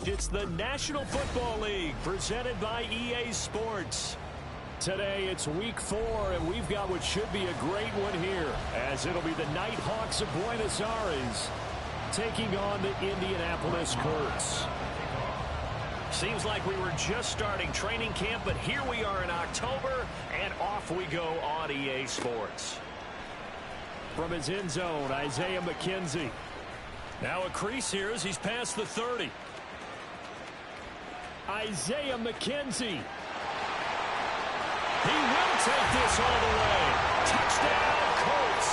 It's the National Football League presented by EA Sports. Today it's week 4, and we've got what should be a great one here, as it'll be the Nighthawks of Buenos Aires taking on the Indianapolis Colts. Seems like we were just starting training camp, but here we are in October, and off we go on EA Sports. From his end zone, Isaiah McKenzie. Now a crease here as he's past the 30. Isaiah McKenzie. He will take this all the way. Touchdown, Colts.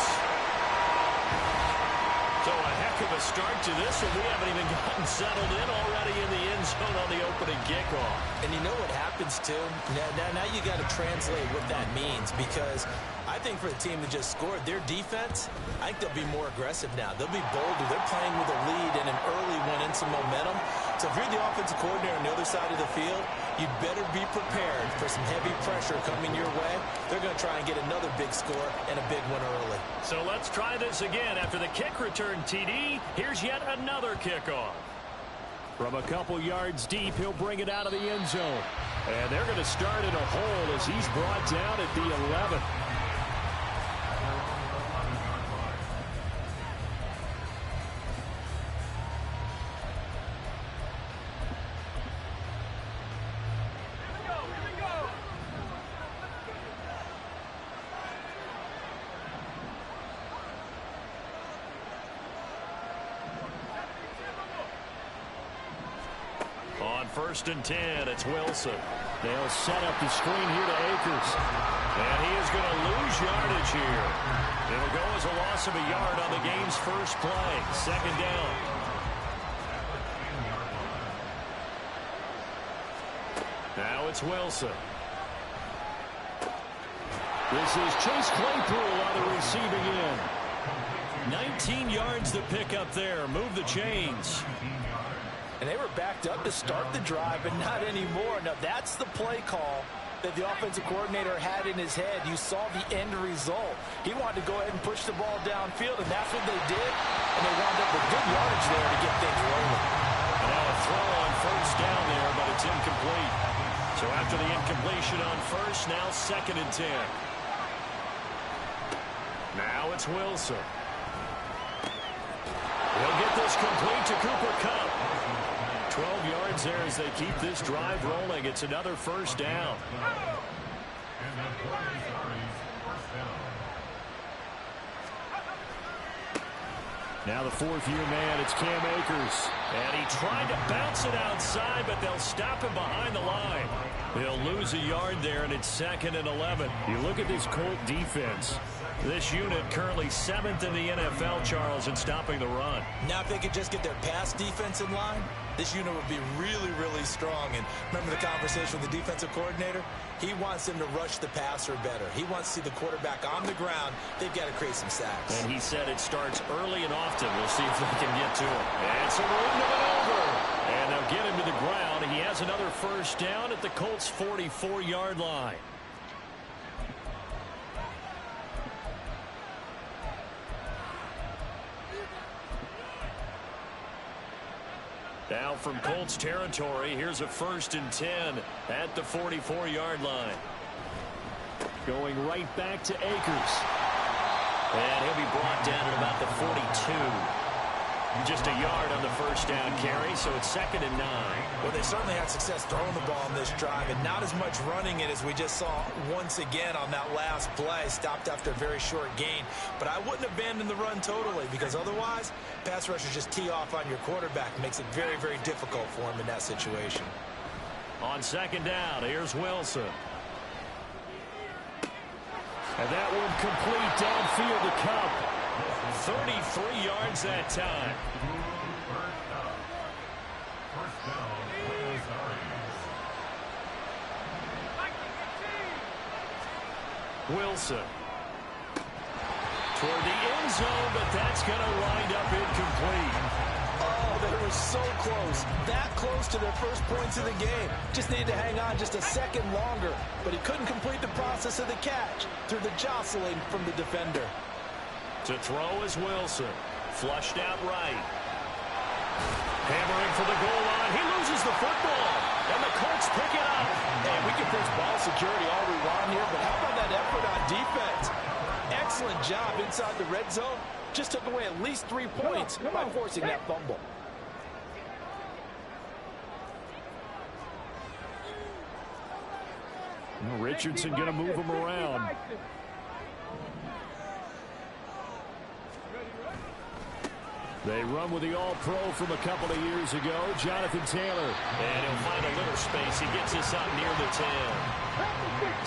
So a heck of a start to this, and we haven't even gotten settled in already in the end zone on the opening kickoff. And you know what happens, too? Now you got to translate what that means, because I think for the team that just scored, their defense, I think they'll be more aggressive now. They'll be bolder. They're playing with a lead and an early win and some momentum. So if you're the offensive coordinator on the other side of the field, you'd better be prepared for some heavy pressure coming your way. They're going to try and get another big score and a big one early. So let's try this again. After the kick return TD, here's yet another kickoff. From a couple yards deep, he'll bring it out of the end zone. And they're going to start in a hole as he's brought down at the 11. First and 10, it's Wilson. They'll set up the screen here to Akers. And he is going to lose yardage here. It'll go as a loss of a yard on the game's first play. Second down. Now it's Wilson. This is Chase Claypool on the receiving end. 19 yards to pick up there. Move the chains. And they were backed up to start the drive, but not anymore. Now, that's the play call that the offensive coordinator had in his head. You saw the end result. He wanted to go ahead and push the ball downfield, and that's what they did. And they wound up with good yardage there to get things rolling. And now a throw on first down there, but it's incomplete. So after the incompletion on first, now second and 10. Now it's Wilson. He'll get this complete to Cooper Kupp. 12 yards there as they keep this drive rolling. It's another first down. Now the fourth-year man, it's Cam Akers. And he tried to bounce it outside, but they'll stop him behind the line. He'll lose a yard there, and it's second and 11. You look at this Colt defense. This unit currently 7th in the NFL, Charles, in stopping the run. Now if they could just get their pass defense in line, this unit would be really, really strong. And remember the conversation with the defensive coordinator? He wants them to rush the passer better. He wants to see the quarterback on the ground. They've got to create some sacks. And he said it starts early and often. We'll see if they can get to him. And so we're into it over. And they'll get him to the ground. He has another first down at the Colts' 44-yard line. Now from Colts territory, here's a first and 10 at the 44-yard line. Going right back to Akers. And he'll be brought down at about the 42. Just a yard on the first down carry, so it's second and 9. Well, they certainly had success throwing the ball on this drive, and not as much running it as we just saw once again on that last play. Stopped after a very short gain. But I wouldn't abandon the run totally, because otherwise, pass rushers just tee off on your quarterback. Makes it very, very difficult for him in that situation. On second down, here's Wilson. And that one complete downfield to Kupp. 33 yards that time. Wilson. Toward the end zone, but that's going to wind up incomplete. Oh, they were so close. That close to their first points of the game. Just needed to hang on just a second longer. But he couldn't complete the process of the catch through the jostling from the defender. To throw is Wilson. Flushed out right. Hammering for the goal line. He loses the football. And the Colts pick it up. And we can fix ball security all we want here, but how about that effort on defense? Excellent job inside the red zone. Just took away at least 3 points by forcing that fumble. Well, Richardson going to move him around. They run with the All-Pro from a couple of years ago, Jonathan Taylor. And he'll find a little space. He gets us up near the 10.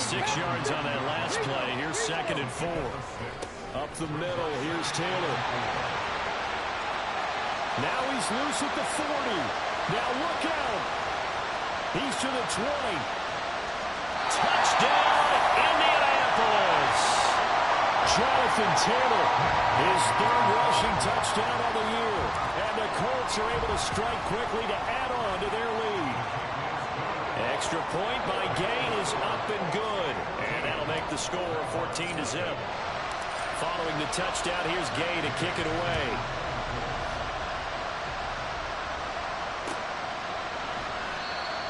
6 yards on that last play. Here's 2nd and 4. Up the middle. Here's Taylor. Now he's loose at the 40. Now look out. He's to the 20. Touchdown, Indianapolis. Jonathan Taylor, his 3rd rushing touchdown of the year. And the Colts are able to strike quickly to add on to their lead. Extra point by Gay is up and good. And that'll make the score 14-0. Following the touchdown, here's Gay to kick it away.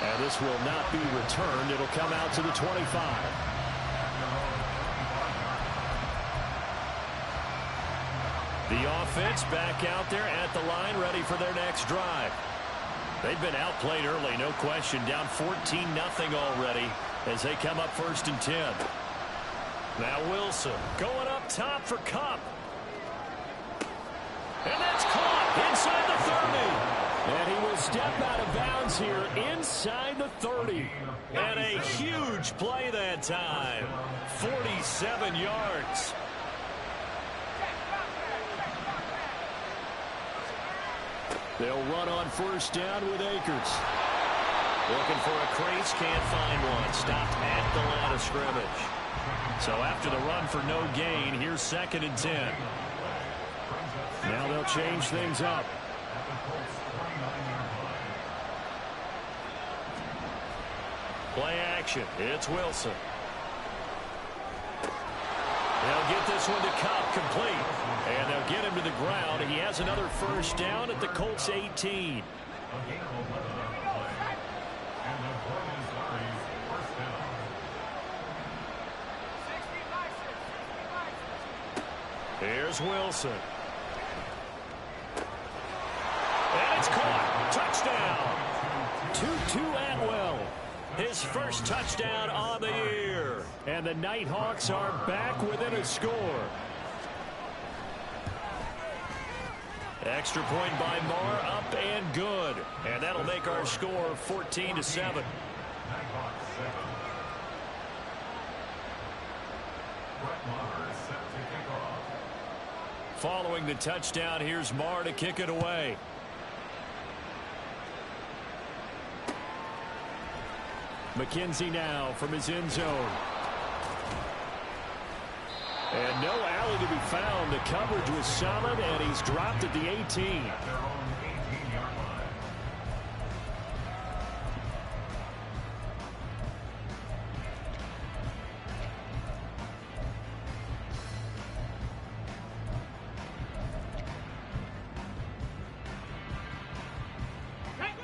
And this will not be returned. It'll come out to the 25. The offense back out there at the line, ready for their next drive. They've been outplayed early, no question. Down 14-0 already as they come up 1st and 10. Now Wilson going up top for Kupp. And that's caught inside the 30. And he will step out of bounds here inside the 30. And a huge play that time. 47 yards. They'll run on 1st down with Akers. Looking for a crease, can't find one. Stopped at the line of scrimmage. So after the run for no gain, here's 2nd and 10. Now they'll change things up. Play action. It's Wilson. They'll get this one to Kupp, complete. And they'll get him to the ground. He has another 1st down at the Colts 18. Here's Wilson. And it's caught. Touchdown. Tutu Atwell. His 1st touchdown on the year. And the Nighthawks are back within a score. Extra point by Marr, up and good. And that'll make our score 14-7. Following the touchdown, here's Marr to kick it away. McKenzie now from his end zone. And no alley to be found. The coverage was solid, and he's dropped at the 18.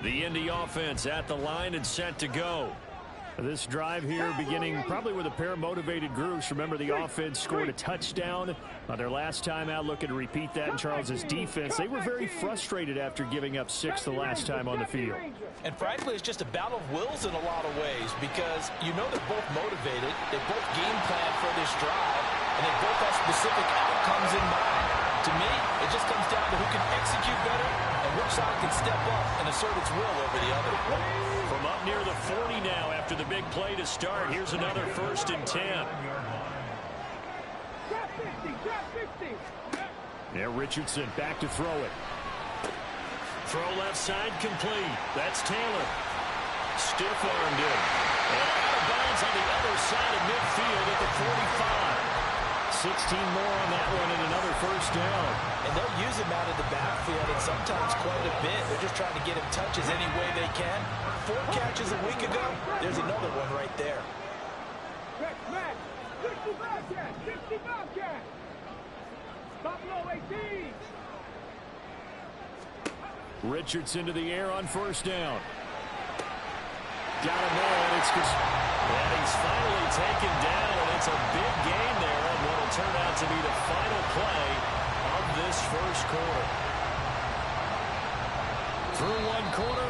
The Indy offense at the line and set to go. This drive here beginning probably with a pair of motivated groups. Remember, the offense scored a touchdown on their last time out. Looking to repeat that in Charles's defense. They were very frustrated after giving up 6 the last time on the field. And frankly, it's just a battle of wills in a lot of ways because you know they're both motivated. They both game plan for this drive, and they both have specific outcomes in mind. To me, it just comes down to who can execute better and which side can step up and assert its will over the other. From up near the 40 now after the big play to start. Here's another 1st and 10. There, Richardson back to throw it. Throw left side complete. That's Taylor. Stiff-armed him. And out of bounds on the other side of midfield at the 45. 16 more on that one and another 1st down. And they'll use him out of the backfield and sometimes quite a bit. They're just trying to get him touches any way they can. 4 catches a week ago. There's another one right there. Richardson to the air on first down. Got him there, and he's finally taken down, and it's a big gain there on what will turn out to be the final play of this first quarter. Through one quarter,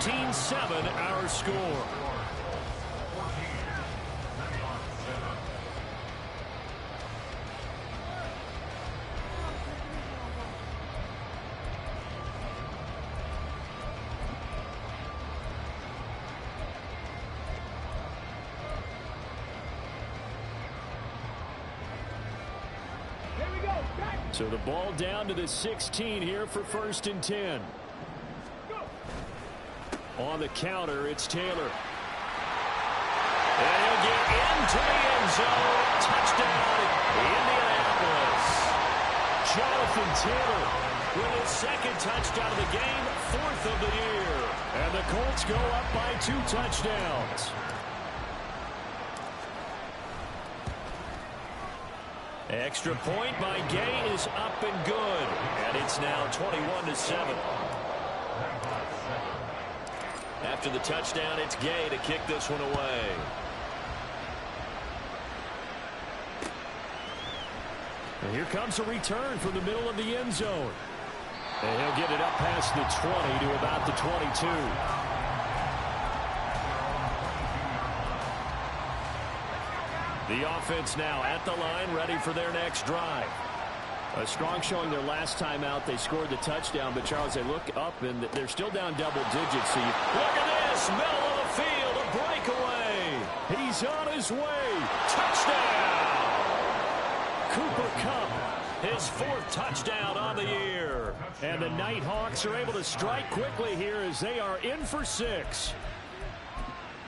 14-7 our score. So the ball down to the 16 here for 1st and 10. On the counter, it's Taylor. And he'll get into the end zone. Touchdown, Indianapolis. Jonathan Taylor with his second touchdown of the game, 4th of the year. And the Colts go up by 2 touchdowns. Extra point by Gay is up and good. And it's now 21-7. After the touchdown, it's Gay to kick this one away. And here comes a return from the middle of the end zone. And he'll get it up past the 20 to about the 22. The offense now at the line, ready for their next drive. A strong showing their last time out. They scored the touchdown, but Charles, they look up and they're still down double digits. So look at this, middle of the field, a breakaway. He's on his way. Touchdown! Cooper Kupp, his 4th touchdown on the year. And the Nighthawks are able to strike quickly here as they are in for 6.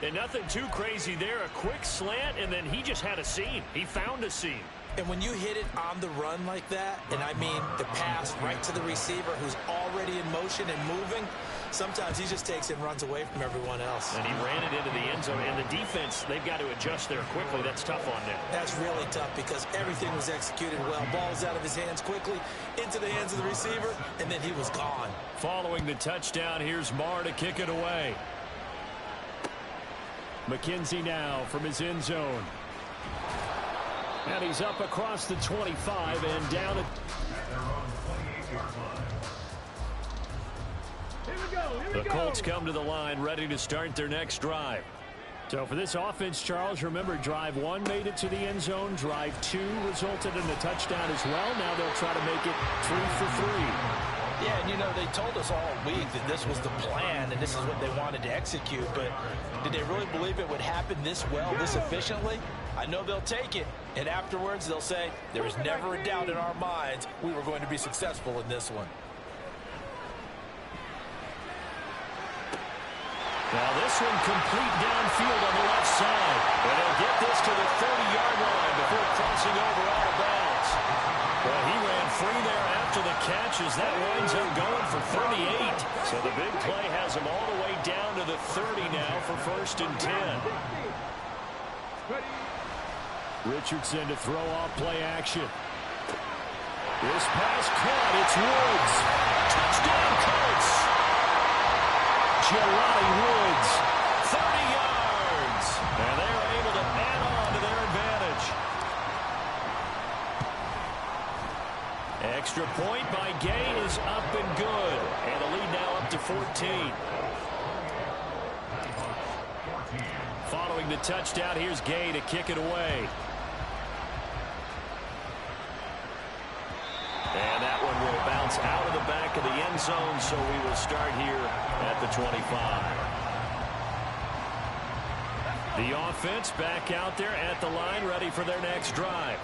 And nothing too crazy there. A quick slant, and then he just had a seam. He found a seam. And when you hit it on the run like that, and I mean the pass right to the receiver who's already in motion and moving, sometimes he just takes it and runs away from everyone else. And he ran it into the end zone. And the defense, they've got to adjust there quickly. That's tough on them. That's really tough because everything was executed well. Ball was out of his hands quickly, into the hands of the receiver, and then he was gone. Following the touchdown, here's Marr to kick it away. McKenzie now from his end zone. And he's up across the 25 and down at... The Colts come to the line ready to start their next drive. So for this offense, Charles, remember drive 1 made it to the end zone. Drive 2 resulted in a touchdown as well. Now they'll try to make it 3 for 3. Yeah, and you know, they told us all week that this was the plan and this is what they wanted to execute, but did they really believe it would happen this well, this efficiently? I know they'll take it, and afterwards they'll say, there was never a doubt in our minds we were going to be successful in this one. Now this one complete downfield on the left side. And they'll get this to the 30-yard line before crossing over out of bounds. Well, he ran free there after the catch as that winds up going for 38. So the big play has him all the way down to the 30 now for 1st and 10. Richardson to throw off play action. This pass caught. It's Woods. Touchdown Colts. Jelani Woods, 30 yards. And they're able to add on to their advantage. Extra point by Gay is up and good. And the lead now up to 14. Following the touchdown, here's Gay to kick it away. And that one will bounce out of the back of the end zone, so we will start here at the 25. The offense back out there at the line, ready for their next drive.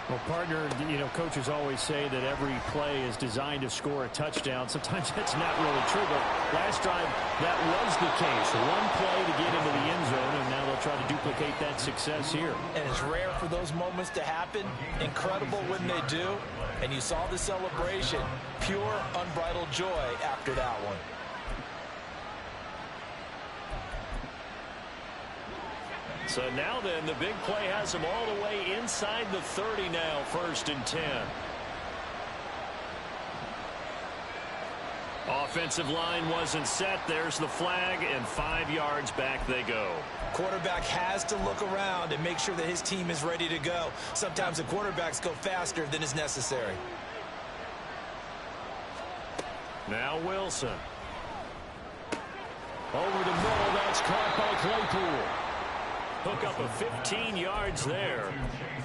Well, partner, you know, coaches always say that every play is designed to score a touchdown. Sometimes that's not really true, but last drive, that was the case. One play to get into the end zone, and now they'll try to duplicate that success here. And it's rare for those moments to happen. Incredible when they do. And you saw the celebration. Pure, unbridled joy after that one. So now then, the big play has them all the way inside the 30 now, 1st and 10. Offensive line wasn't set. There's the flag, and 5 yards back they go. Quarterback has to look around and make sure that his team is ready to go. Sometimes the quarterbacks go faster than is necessary. Now Wilson. Over the middle, that's caught by Claypool. Hook up of 15 yards there.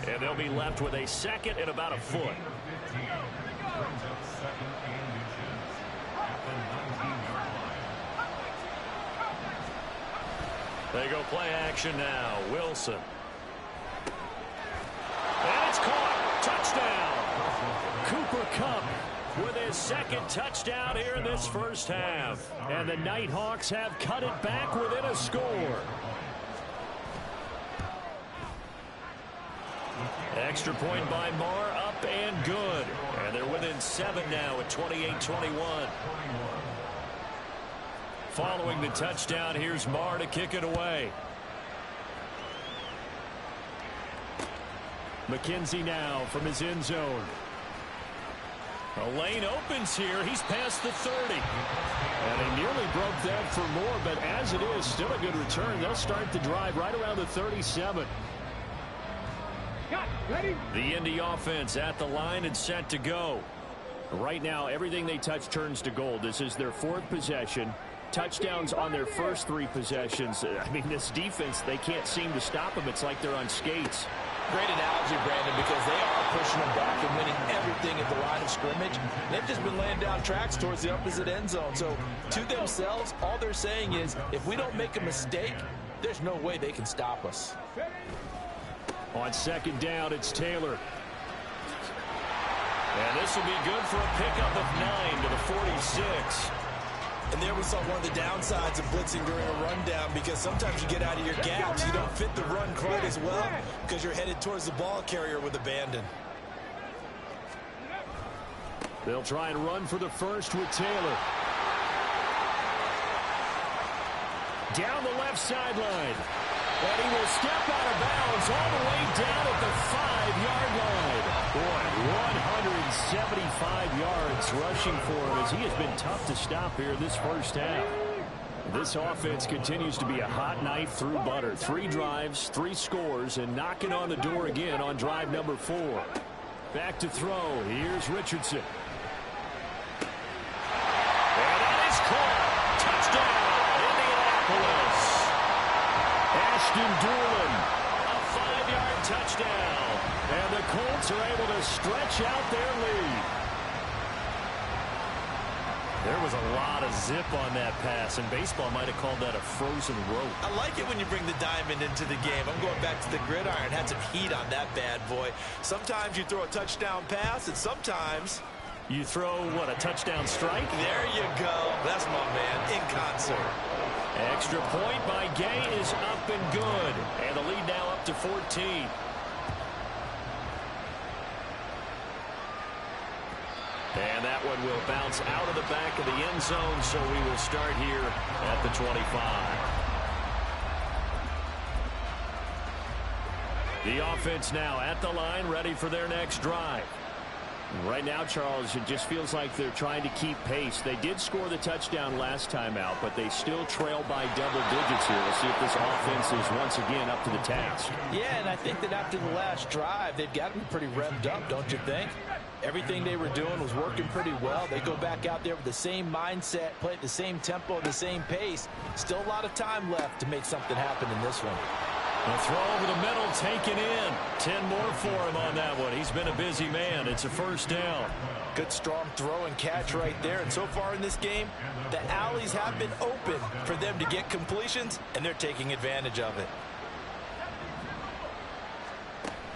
And they'll be left with a second and about a foot. They go play action now. Wilson. And it's caught. Touchdown. Cooper Kupp with his second touchdown here in this first half. And the Nighthawks have cut it back within a score. Extra point by Marr, up and good. And they're within 7 now at 28-21. Following the touchdown, here's Marr to kick it away. McKenzie now from his end zone. A lane opens here. He's past the 30. And they nearly broke that for more, but as it is, still a good return. They'll start the drive right around the 37. The Indy offense at the line and set to go. Right now, everything they touch turns to gold. This is their 4th possession. Touchdowns on their first 3 possessions. I mean, this defense, they can't seem to stop them. It's like they're on skates. Great analogy, Brandon, because they are pushing them back and winning everything at the line of scrimmage. They've just been laying down tracks towards the opposite end zone. So, to themselves, all they're saying is, if we don't make a mistake, there's no way they can stop us. On second down, it's Taylor. And this will be good for a pickup of 9 to the 46. And there we saw one of the downsides of blitzing during a rundown, because sometimes you get out of your gaps. You don't fit the run quite as well because you're headed towards the ball carrier with abandon. They'll try and run for the first with Taylor. Down the left sideline. And he will step out of bounds all the way down at the 5-yard line. Boy, 175 yards rushing for him, as he has been tough to stop here this first half. This offense continues to be a hot knife through butter. 3 drives, 3 scores, and knocking on the door again on drive number 4. Back to throw. Here's Richardson. And that is caught. Touchdown, Indianapolis. Ashton Doolin, a 5-yard touchdown. And the Colts are able to stretch out their lead. There was a lot of zip on that pass, and baseball might have called that a frozen rope. I like it when you bring the diamond into the game. I'm going back to the gridiron. Had some heat on that bad boy. Sometimes you throw a touchdown pass, and sometimes you throw, what, a touchdown strike? There you go. That's my man, in concert. Extra point by Gay is up and good. And the lead now up to 14. And that one will bounce out of the back of the end zone, so we will start here at the 25. The offense now at the line, ready for their next drive. Right now, Charles, it just feels like they're trying to keep pace. They did score the touchdown last time out, but they still trail by double digits here. We'll see if this offense is once again up to the task. Yeah, and I think that after the last drive, they've got to be pretty revved up, don't you think? Everything they were doing was working pretty well. They go back out there with the same mindset, play at the same tempo, the same pace. Still a lot of time left to make something happen in this one. A throw over the middle, taken in. 10 more for him on that one. He's been a busy man. It's a first down. Good strong throw and catch right there. And so far in this game, the alleys have been open for them to get completions, and they're taking advantage of it.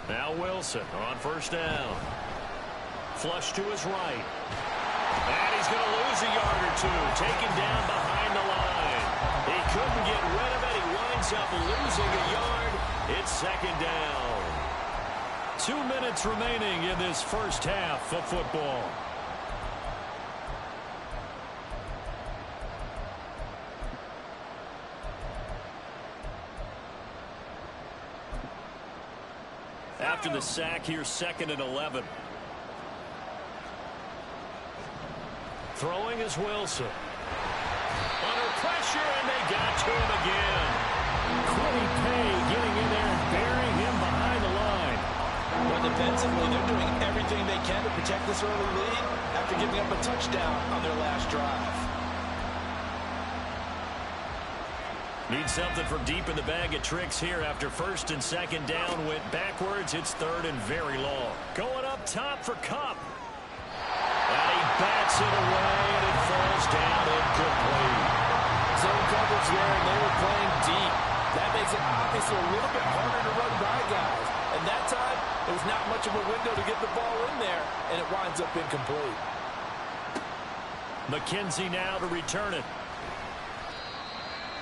Now Wilson on first down. Flush to his right. And he's going to lose a yard or 2. Taken down behind the line. He couldn't get rid of it. He winds up losing a yard. It's second down. 2 minutes remaining in this first half of football. After the sack, here's 2nd and 11. Throwing is Wilson. Under pressure, and they got to him again. Quiddy Pay getting in there and burying him behind the line. But defensively, they're doing everything they can to protect this early lead after giving up a touchdown on their last drive. Need something from deep in the bag of tricks here after first and second down went backwards. It's third and very long. Going up top for Kupp. And he bats it away, and it falls down incomplete. Zone coverage there, and they were playing deep. That makes it obviously a little bit harder to run by guys. And that time, there was not much of a window to get the ball in there, and it winds up incomplete. McKenzie now to return it.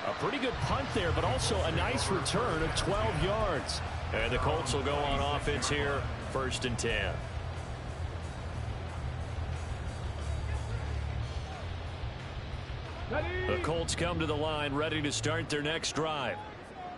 A pretty good punt there, but also a nice return of 12 yards. And the Colts will go on offense here, first and 10. The Colts come to the line, ready to start their next drive.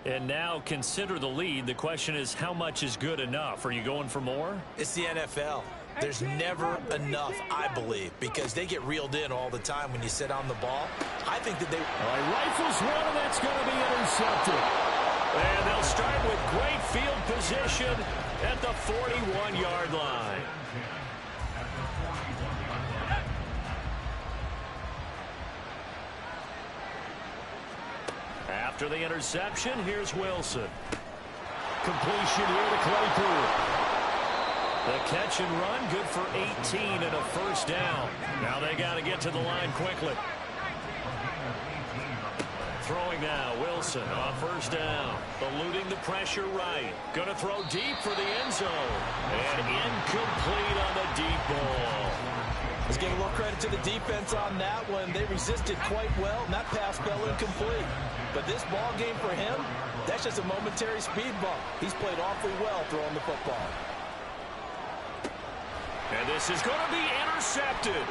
And now consider the lead. The question is, how much is good enough? Are you going for more? It's the NFL. There's never enough, I believe, because they get reeled in all the time when you sit on the ball. I think that they... All right, rifles one, and that's going to be intercepted. And they'll start with great field position at the 41-yard line. After the interception, here's Wilson. Completion here to Claypool. The catch and run, good for 18 and a first down. Now they got to get to the line quickly. Throwing now, Wilson on first down. Eluding the pressure right. Going to throw deep for the end zone. And incomplete on the deep ball. Let's give a little credit to the defense on that one. They resisted quite well, and that pass fell incomplete. But this ball game for him, that's just a momentary speed bump. He's played awfully well throwing the football. And this is going to be intercepted.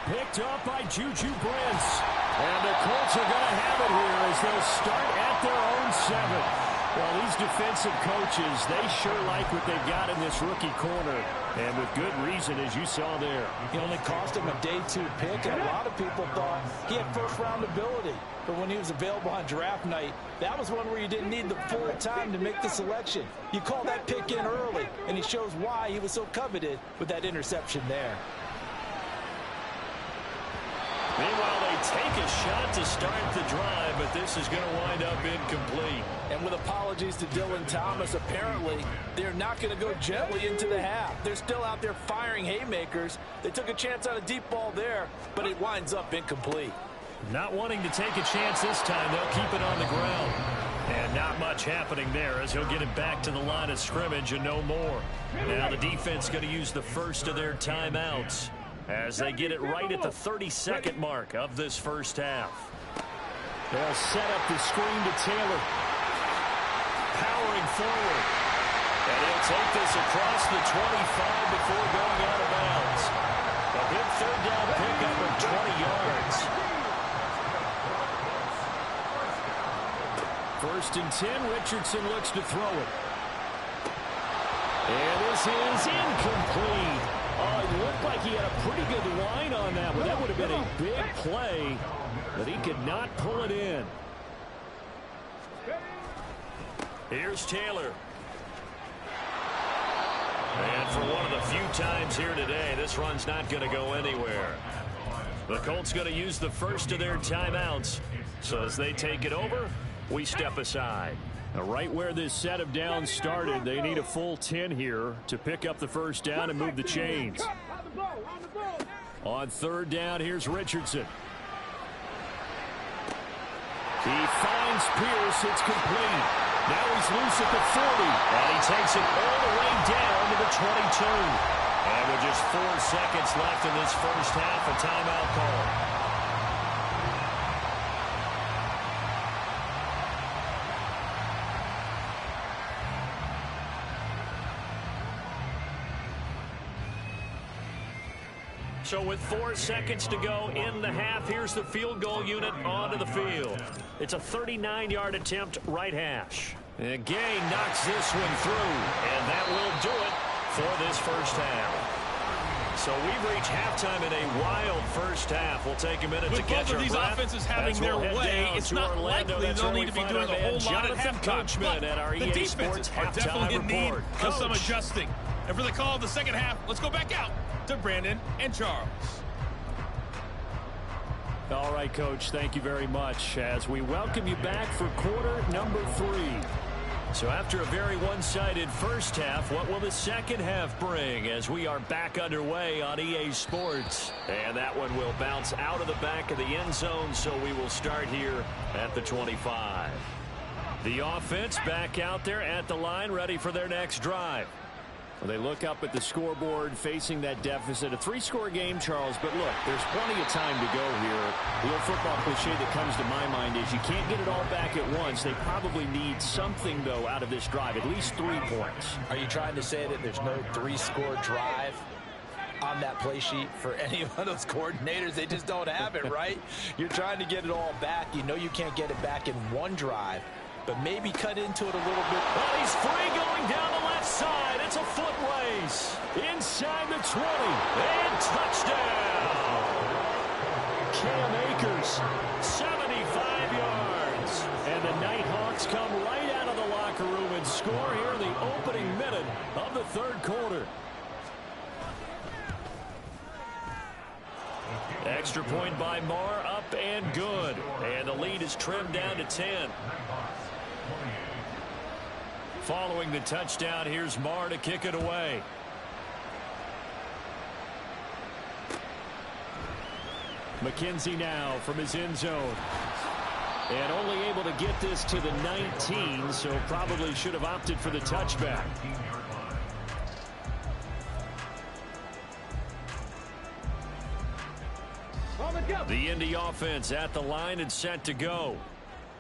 Picked up by Juju Brents. And the Colts are going to have it here as they'll start at their own 7. Well, these defensive coaches, they sure like what they've got in this rookie corner. And with good reason, as you saw there. He only cost him a day 2 pick, and a lot of people thought he had first-round ability. But when he was available on draft night, that was one where you didn't need the full time to make the selection. You call that pick in early, and he shows why he was so coveted with that interception there. Meanwhile, they take a shot to start the drive, but this is going to wind up incomplete. And with apologies to Dylan Thomas, apparently they're not going to go gently into the half. They're still out there firing haymakers. They took a chance on a deep ball there, but it winds up incomplete. Not wanting to take a chance this time, they'll keep it on the ground. And not much happening there as he'll get it back to the line of scrimmage and no more. Now the defense going to use the first of their timeouts as they get it right at the 32nd mark of this first half. They'll set up the screen to Taylor. Powering forward. And he'll take this across the 25 before going out of bounds. A big third down pickup of 20 yards. First and 10, Richardson looks to throw it. And this is incomplete. It looked like he had a pretty good line on that one. That would have been a big play, but he could not pull it in. Here's Taylor. And for one of the few times here today, this run's not going to go anywhere. The Colts going to use the first of their timeouts. So as they take it over, we step aside. Now, right where this set of downs started, they need a full 10 here to pick up the first down and move the chains. On third down, here's Richardson. He finds Pierce. It's complete. Now he's loose at the 40. And he takes it all the way down to the 22. And with just 4 seconds left in this first half, a timeout call. So with 4 seconds to go in the half, here's the field goal unit onto the field. It's a 39-yard attempt, right hash. And Gay knocks this one through, and that will do it for this first half. So we've reached halftime in a wild first half. We'll take a minute to catch our breath. With both of these offenses having their way, it's not likely they'll need to be doing a whole lot at halftime. But the defenses are definitely in need of some adjusting. And for the call of the second half, let's go back out to Brandon and Charles. All right, Coach, thank you very much as we welcome you back for quarter number 3. So after a very one-sided first half, what will the second half bring as we are back underway on EA Sports? And that one will bounce out of the back of the end zone, so we will start here at the 25. The offense back out there at the line, ready for their next drive. Well, they look up at the scoreboard facing that deficit. A 3-score game, Charles, but look, there's plenty of time to go here. The old football cliche that comes to my mind is you can't get it all back at once. They probably need something, though, out of this drive, at least 3 points. Are you trying to say that there's no 3-score drive on that play sheet for any of those coordinators? They just don't have it, right? You're trying to get it all back. You know you can't get it back in one drive, but maybe cut into it a little bit. Well, he's free going down the left side. It's a foot race. Inside the 20. And touchdown. Cam Akers, 75 yards. And the Nighthawks come right out of the locker room and score here in the opening minute of the third quarter. Extra point by Marr, up and good. And the lead is trimmed down to 10. Following the touchdown, here's Marr to kick it away. McKenzie now from his end zone. And only able to get this to the 19, so probably should have opted for the touchback. The Indy offense at the line and set to go.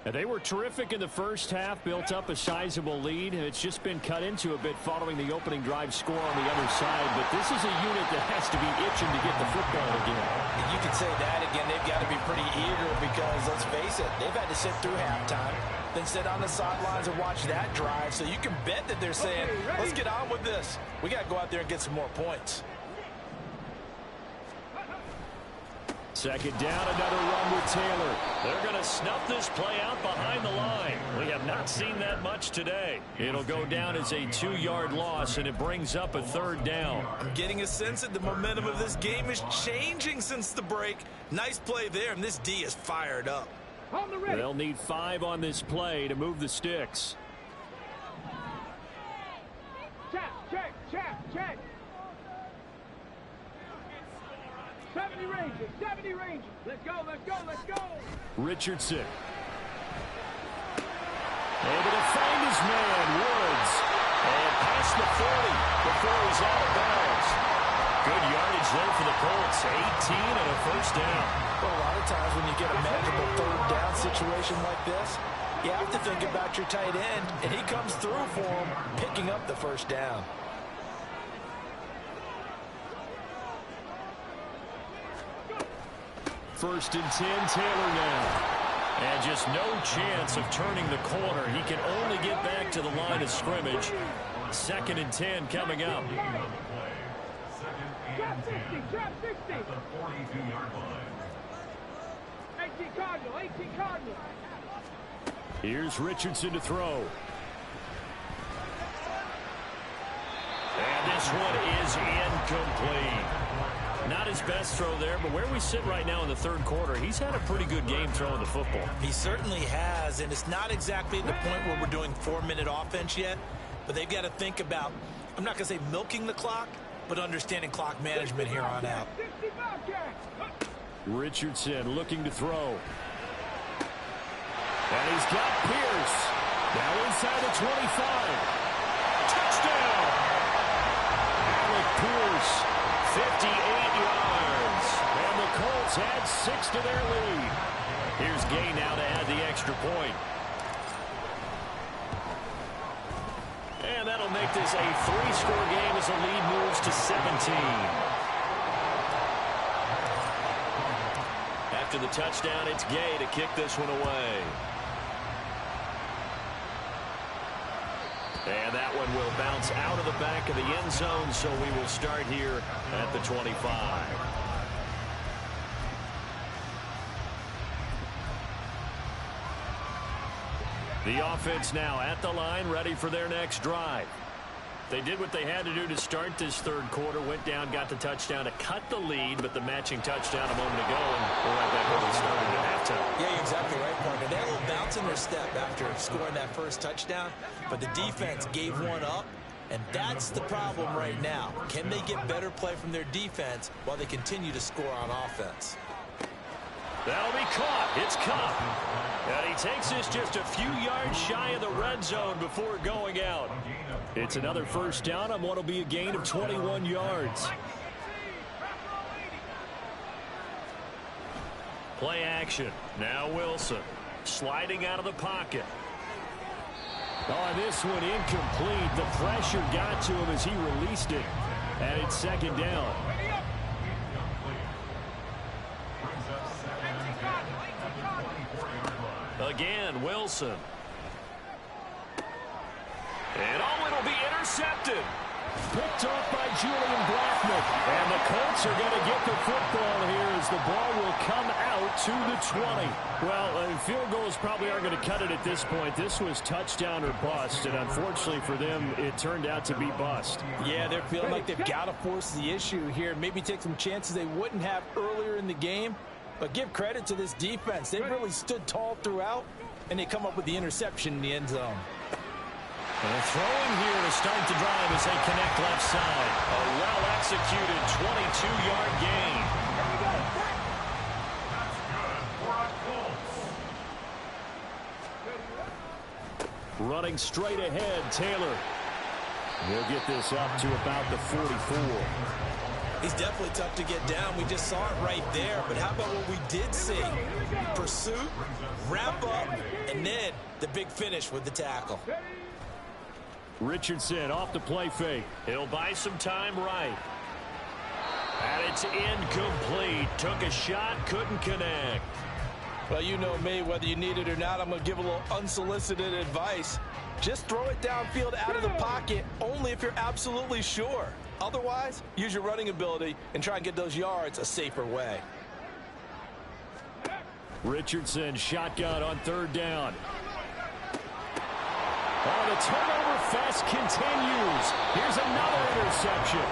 And they were terrific in the first half, built up a sizable lead, and it's just been cut into a bit following the opening drive score on the other side. But this is a unit that has to be itching to get the football again. You could say that again. They've got to be pretty eager because, let's face it, they've had to sit through halftime, then sit on the sidelines and watch that drive. So you can bet that they're saying, let's get on with this. We got to go out there and get some more points. Second down, another run with Taylor. They're going to snuff this play out behind the line. We have not seen that much today. It'll go down as a 2-yard loss, and it brings up a third down. I'm getting a sense that the momentum of this game is changing since the break. Nice play there, and this D is fired up. They'll need 5 on this play to move the sticks. Check. 70 Rangers. Let's go. Richardson. Able to find his man, Woods. And past the 40 before he's out of bounds. Good yardage there for the Colts. 18 and a first down. Well, a lot of times when you get a manageable third down situation like this, you have to think about your tight end, and he comes through for him, picking up the first down. First and 10, Taylor now. And just no chance of turning the corner. He can only get back to the line of scrimmage. Second and 10 coming up. Trap 60. 18 Cardinal. Here's Richardson to throw. And this one is incomplete. Not his best throw there, but where we sit right now in the third quarter, he's had a pretty good game throwing the football. He certainly has, and it's not exactly at the point where we're doing 4-minute offense yet, but they've got to think about, I'm not going to say milking the clock, but understanding clock management here on out. Richardson looking to throw. And he's got Pierce. Now inside the 25. Touchdown! Alec Pierce. 58 yards. And the Colts add 6 to their lead. Here's Gay now to add the extra point. And that'll make this a 3-score game as the lead moves to 17. After the touchdown, it's Gay to kick this one away. And that one will bounce out of the back of the end zone, so we will start here at the 25. The offense now at the line, ready for their next drive. They did what they had to do to start this third quarter, went down, got the touchdown to cut the lead, but the matching touchdown a moment ago, and we're right back where we started at halftime. Yeah, you're exactly right, partner. They had a little bounce in their step after scoring that first touchdown, but the defense gave one up, and that's the problem right now. Can they get better play from their defense while they continue to score on offense? That'll be caught. It's Cup. And he takes this just a few yards shy of the red zone before going out. It's another first down on what will be a gain of 21 yards. Play action. Now Wilson sliding out of the pocket. Oh, this one incomplete. The pressure got to him as he released it. And it's second down. Again, Wilson. And it'll be intercepted. Picked off by Julian Blackman. And the Colts are going to get the football here as the ball will come out to the 20. Well, field goals probably aren't going to cut it at this point. This was touchdown or bust, and unfortunately for them, it turned out to be bust. Yeah, they're feeling like they've got to force the issue here. Maybe take some chances they wouldn't have earlier in the game. But give credit to this defense. They really stood tall throughout, and they come up with the interception in the end zone. And throwing here to start the drive as they connect left side. A well-executed 22-yard gain. Running straight ahead, Taylor. He'll get this up to about the 44. He's definitely tough to get down. We just saw it right there. But how about what we did see? Pursuit, wrap up, and then the big finish with the tackle. Richardson off the play fake. He'll buy some time right. And it's incomplete. Took a shot, couldn't connect. Well, you know me, whether you need it or not, I'm going to give a little unsolicited advice. Just throw it downfield out of the pocket, only if you're absolutely sure. Otherwise, use your running ability and try and get those yards a safer way. Richardson shotgun on third down. Oh, the turnover fest continues. Here's another interception.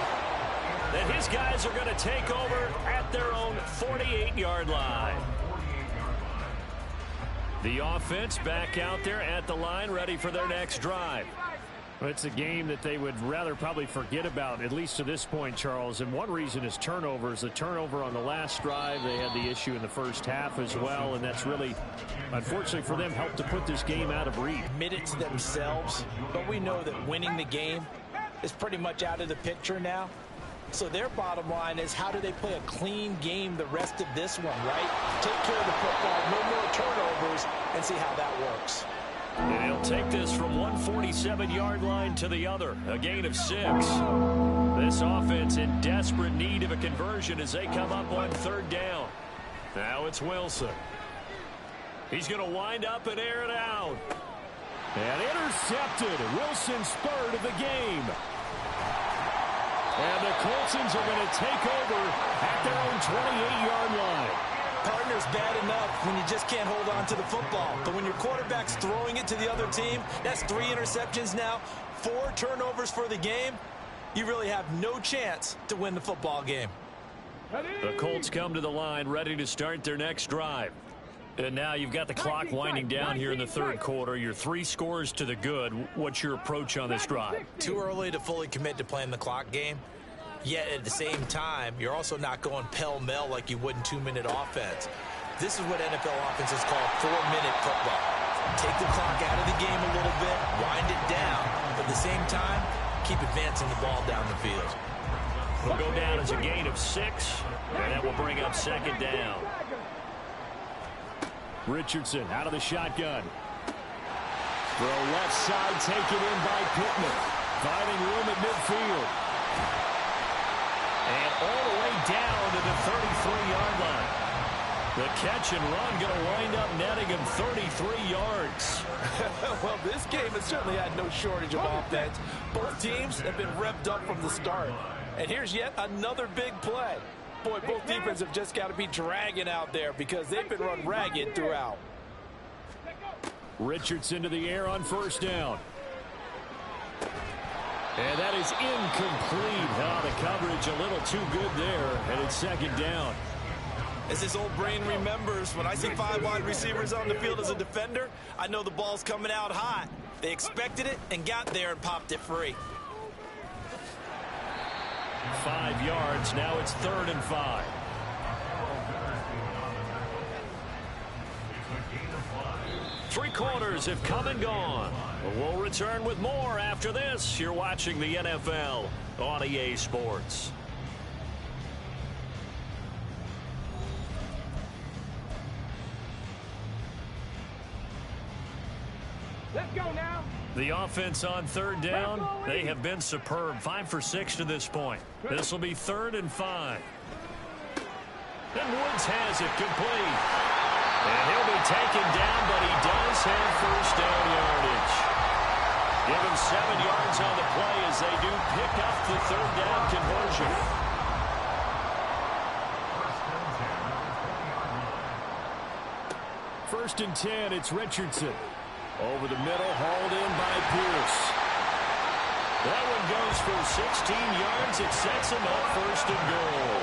And his guys are going to take over at their own 48-yard line. The offense back out there at the line, ready for their next drive. Well, it's a game that they would rather probably forget about, at least to this point, Charles. And one reason is turnovers. The turnover on the last drive, they had the issue in the first half as well, and that's really, unfortunately for them, helped to put this game out of reach. Admit it to themselves, but we know that winning the game is pretty much out of the picture now. So their bottom line is, how do they play a clean game the rest of this one, right? Take care of the football, no more turnovers, and see how that works. And he'll take this from 147-yard line to the other, a gain of 6. This offense in desperate need of a conversion as they come up on third down. Now it's Wilson. He's going to wind up and air it out. And intercepted. Wilson's third of the game. And the Coltsons are going to take over at their own 28-yard line. Partner's bad enough when you just can't hold on to the football. But when your quarterback's throwing it to the other team, that's 3 interceptions now, 4 turnovers for the game. You really have no chance to win the football game. The Colts come to the line ready to start their next drive. And now you've got the clock winding down here in the third quarter. You're 3 scores to the good. What's your approach on this drive? Too early to fully commit to playing the clock game. Yet at the same time, you're also not going pell-mell like you would in 2-minute offense. This is what NFL offenses call 4-minute football. Take the clock out of the game a little bit, wind it down, but at the same time, keep advancing the ball down the field. Will go down as a gain of 6, and that will bring up second down. Richardson out of the shotgun. Throw left side taken in by Pittman. Finding room at midfield. And all the way down to the 33-yard line. The catch and run going to wind up netting him 133 yards. Well, this game has certainly had no shortage of offense. Both teams have been revved up from the start. And here's yet another big play. Boy, both defenses have just got to be dragging out there because they've been run ragged throughout. Richardson to the air on first down. And that is incomplete. Oh, the coverage a little too good there, and it's second down. As his old brain remembers, when I see 5 wide receivers on the field as a defender, I know the ball's coming out hot. They expected it and got there and popped it free. 5 yards. Now it's 3rd and 5. Three quarters have come and gone. We'll return with more after this. You're watching the NFL on EA Sports. Let's go now. The offense on 3rd down, they have been superb. 5 for 6 to this point. This will be 3rd and 5. And Woods has it complete. And he'll be taken down, but he does have first down yardage. Give him 7 yards on the play as they do pick up the 3rd down conversion. First and 10, it's Richardson. Over the middle, hauled in by Pierce. That one goes for 16 yards. It sets him up 1st and goal.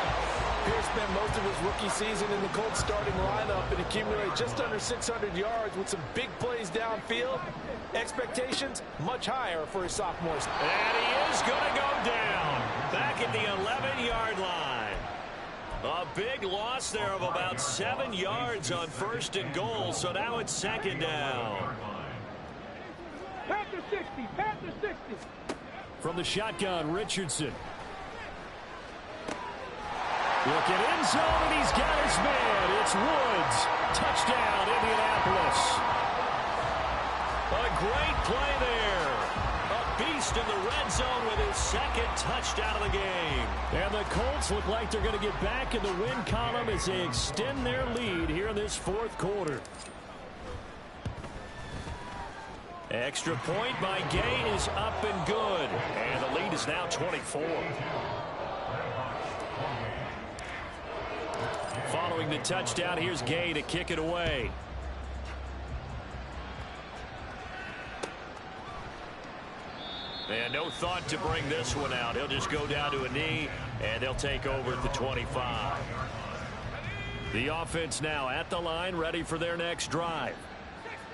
Pierce spent most of his rookie season in the Colts starting lineup and accumulated just under 600 yards with some big plays downfield. Expectations much higher for his sophomores. And he is going to go down back at the 11-yard line. A big loss there of about 7 yards on 1st and goal, so now it's 2nd down. Panther 60, Panther 60. From the shotgun, Richardson. Look at end zone, and he's got his man. It's Woods. Touchdown, Indianapolis. A great play there. A beast in the red zone with his 2nd touchdown of the game. And the Colts look like they're going to get back in the win column as they extend their lead here in this 4th quarter. Extra point by Gay is up and good. And the lead is now 24. Following the touchdown, here's Gay to kick it away. And no thought to bring this one out. He'll just go down to a knee, and they'll take over at the 25. The offense now at the line, ready for their next drive.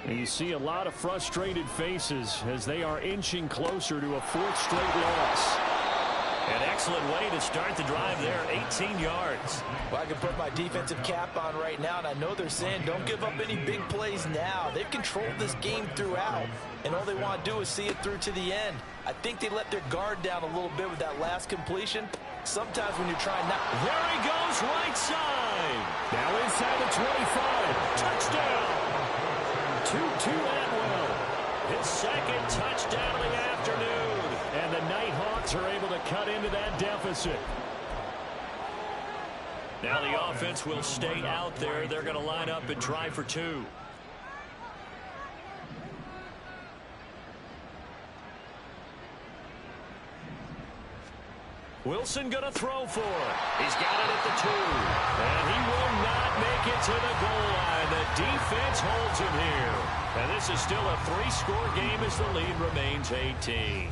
And you see a lot of frustrated faces as they are inching closer to a 4th straight loss. An excellent way to start the drive there, 18 yards. Well, I can put my defensive cap on right now, and I know they're saying don't give up any big plays now. They've controlled this game throughout, and all they want to do is see it through to the end. I think they let their guard down a little bit with that last completion. Sometimes when you're trying not... There he goes, right side. Now inside the 25. Touchdown. 2-2 Atwell. His 2nd touchdown of the afternoon. And the Nighthawks are able to cut into that deficit. Now the offense will stay out there. They're going to line up and try for 2. Wilson going to throw for it. He's got it at the 2. And he will not make it to the goal line. The defense holds him here. And this is still a 3-score game as the lead remains 18.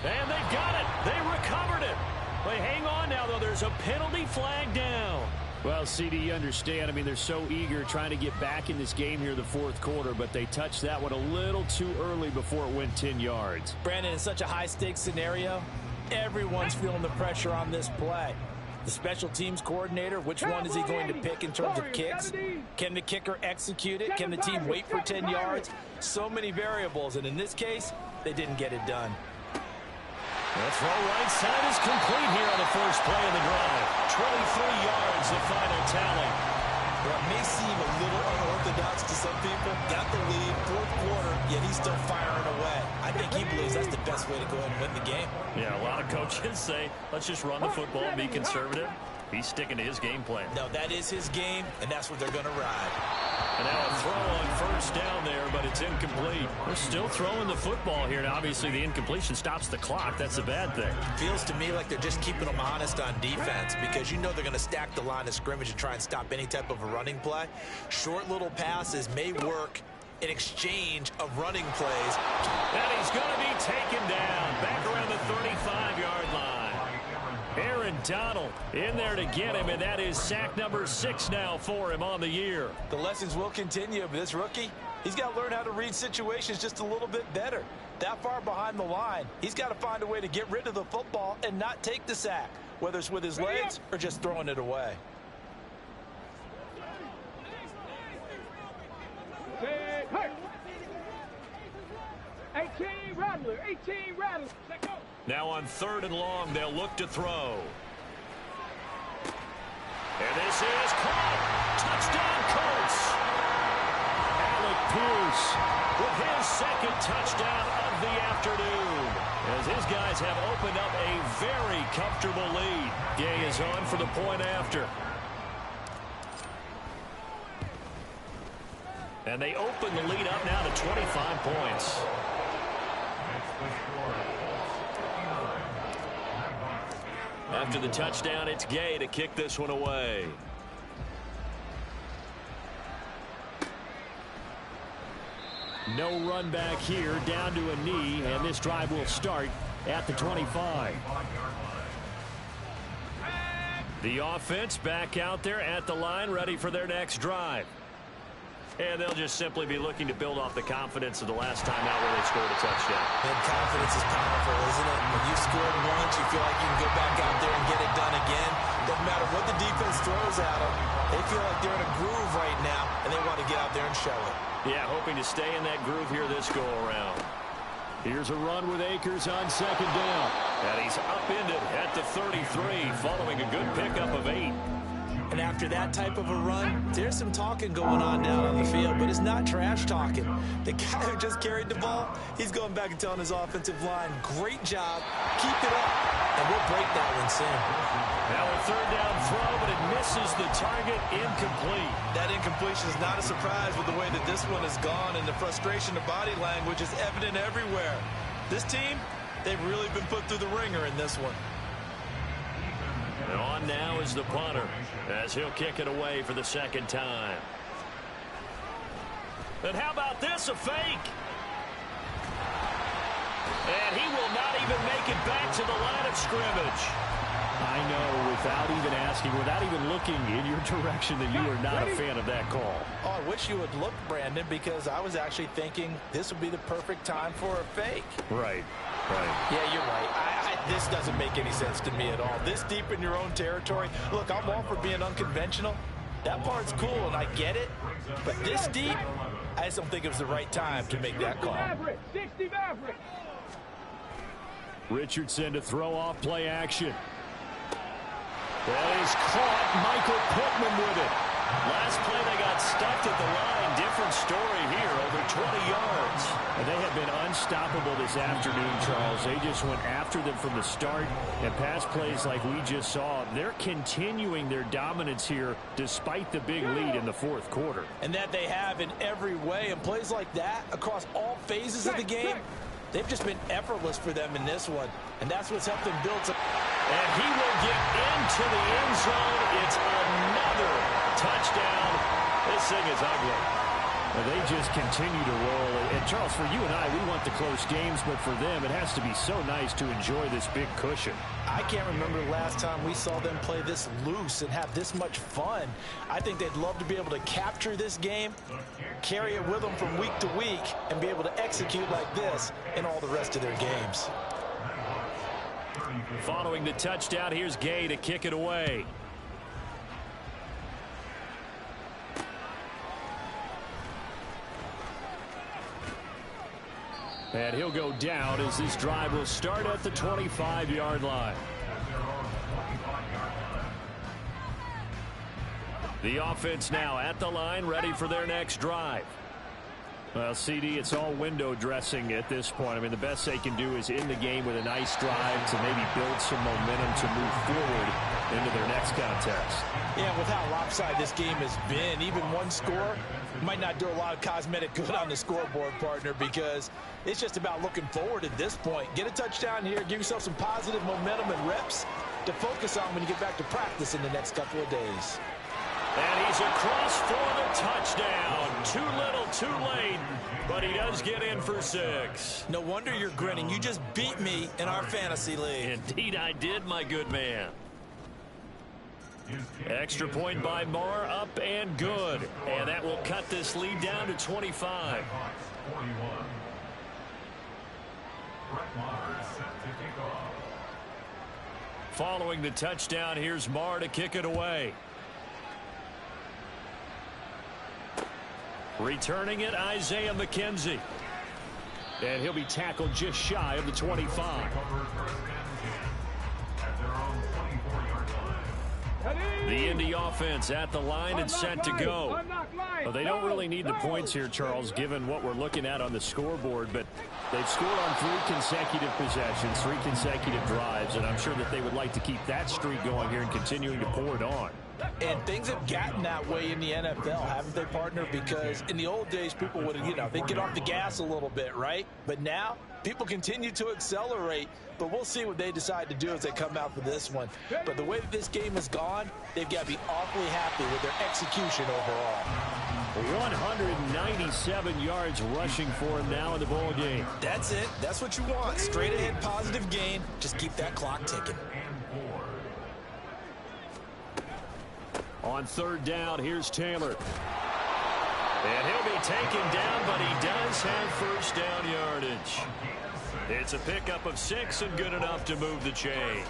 And they've got it. They recovered it. They hang on now, though. There's a penalty flag down. Well, CD, you understand. I mean, they're so eager trying to get back in this game here in the 4th quarter, but they touched that one a little too early before it went 10 yards. Brandon, in such a high-stakes scenario, everyone's feeling the pressure on this play. The special teams coordinator, which one is he going to pick in terms of kicks? Can the kicker execute it? Can the team wait for 10 yards? So many variables, and in this case, they didn't get it done. The throw right side is complete here on the first play of the drive. 23 yards, the final tally. Well, it may seem a little unorthodox to some people. Got the lead, 4th quarter, yet he's still firing away. I think he believes that's the best way to go ahead and win the game. Yeah, a lot of coaches say, let's just run the football and be conservative. He's sticking to his game plan. No, that is his game, and that's what they're going to ride. And now a throw on first down there, but it's incomplete. They're still throwing the football here, and obviously the incompletion stops the clock. That's a bad thing. Feels to me like they're just keeping them honest on defense because you know they're going to stack the line of scrimmage and try and stop any type of a running play. Short little passes may work in exchange of running plays. And he's going to be taken down back around the 35-yard line. Aaron Donald in there to get him, and that is sack number 6 now for him on the year. The lessons will continue, but this rookie, he's got to learn how to read situations just a little bit better. That far behind the line, he's got to find a way to get rid of the football and not take the sack, whether it's with his legs or just throwing it away. Hurt. 18 Rattler, 18 Rattler. Let go. Now on 3rd and long, they'll look to throw. And this is caught. Touchdown, Colts. Alec Pierce with his 2nd touchdown of the afternoon, as his guys have opened up a very comfortable lead. Gay is on for the point after. And they open the lead up now to 25 points. After the touchdown, it's Gay to kick this one away. No run back here, down to a knee, and this drive will start at the 25. The offense back out there at the line, ready for their next drive. And they'll just simply be looking to build off the confidence of the last time out where they scored a touchdown. And confidence is powerful, isn't it? When you scored once, you feel like you can go back out there and get it done again. Doesn't matter what the defense throws at them. They feel like they're in a groove right now, and they want to get out there and show it. Yeah, hoping to stay in that groove here this go-around. Here's a run with Akers on 2nd down. And he's upended at the 33, following a good pickup of 8. And after that type of a run, there's some talking going on down on the field, but it's not trash talking. The guy who just carried the ball, he's going back and telling his offensive line, great job, keep it up, and we'll break that one soon. Now a 3rd down throw, but it misses the target, incomplete. That incompletion is not a surprise with the way that this one has gone, and the frustration of body language is evident everywhere. This team, they've really been put through the ringer in this one. And on now is the punter, as he'll kick it away for the 2nd time. And how about this, a fake? And he will not even make it back to the line of scrimmage. I know, without even asking, without even looking in your direction, that you are not a fan of that call. Oh, I wish you would look, Brandon, because I was actually thinking this would be the perfect time for a fake. Right, right. Yeah, you're right. This doesn't make any sense to me at all. This deep in your own territory. Look, I'm all for being unconventional. That part's cool, and I get it. But this deep, I just don't think it was the right time to make that call. 60 Maverick. Richardson to throw off play action. That is caught. Michael Pittman with it. Last play they got stuffed at the line. Different story here, over 20 yards. And they have been unstoppable this afternoon, Charles. They just went after them from the start. And pass plays like we just saw, they're continuing their dominance here despite the big lead in the 4th quarter. And that they have in every way. And plays like that across all phases of the game, they've just been effortless for them in this one. And that's what's helped them build some. And he will get into the end zone. It's another touchdown. This thing is ugly. Well, they just continue to roll. And, Charles, for you and I, we want the close games, but for them, it has to be so nice to enjoy this big cushion. I can't remember the last time we saw them play this loose and have this much fun. I think they'd love to be able to capture this game, carry it with them from week to week, and be able to execute like this in all the rest of their games. Following the touchdown, here's Gay to kick it away. And he'll go down as this drive will start at the 25-yard line. The offense now at the line, ready for their next drive. Well, CD, it's all window dressing at this point. I mean, the best they can do is in the game with a nice drive to maybe build some momentum to move forward. into their next contest. Yeah, with how lopsided this game has been, even one score might not do a lot of cosmetic good on the scoreboard, partner, because it's just about looking forward at this point. Get a touchdown here, give yourself some positive momentum and reps to focus on when you get back to practice in the next couple of days. And he's across for the touchdown. Too little, too late, but he does get in for 6. No wonder you're grinning. You just beat me in our fantasy league. Indeed I did, my good man. Extra point by Marr, up and good. And that will cut this lead down to 25. Following the touchdown, here's Marr to kick it away. Returning it, Isaiah McKenzie. And he'll be tackled just shy of the 25. The Indy offense at the line and set to go. Well, they don't really need the points here, Charles, given what we're looking at on the scoreboard, but they've scored on 3 consecutive possessions, 3 consecutive drives, and I'm sure that they would like to keep that streak going here and continuing to pour it on. And things have gotten that way in the NFL, haven't they, partner? Because in the old days, people would, they'd get off the gas a little bit, right? But now, people continue to accelerate. But we'll see what they decide to do as they come out for this one. But the way that this game has gone, they've got to be awfully happy with their execution overall. 197 yards rushing for him now in the ball game. That's it. That's what you want. Straight ahead, positive gain. Just keep that clock ticking. On 3rd down, here's Taylor. And he'll be taken down, but he does have first down yardage. It's a pickup of 6 and good enough to move the chains.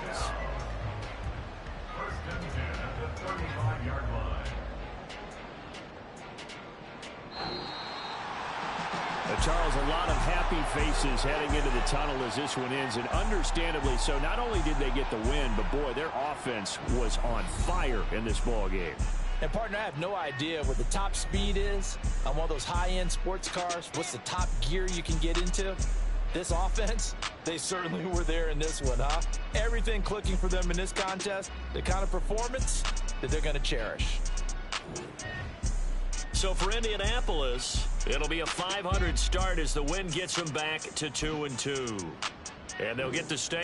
Charles, a lot of happy faces heading into the tunnel as this one ends, and understandably so. Not only did they get the win, but boy, their offense was on fire in this ball game. And partner, I have no idea what the top speed is on one of those high-end sports cars. What's the top gear you can get into? This offense, they certainly were there in this one, huh? Everything clicking for them in this contest, the kind of performance that they're going to cherish. So for Indianapolis, it'll be a 500 start as the win gets them back to 2-2. And they'll get to stay.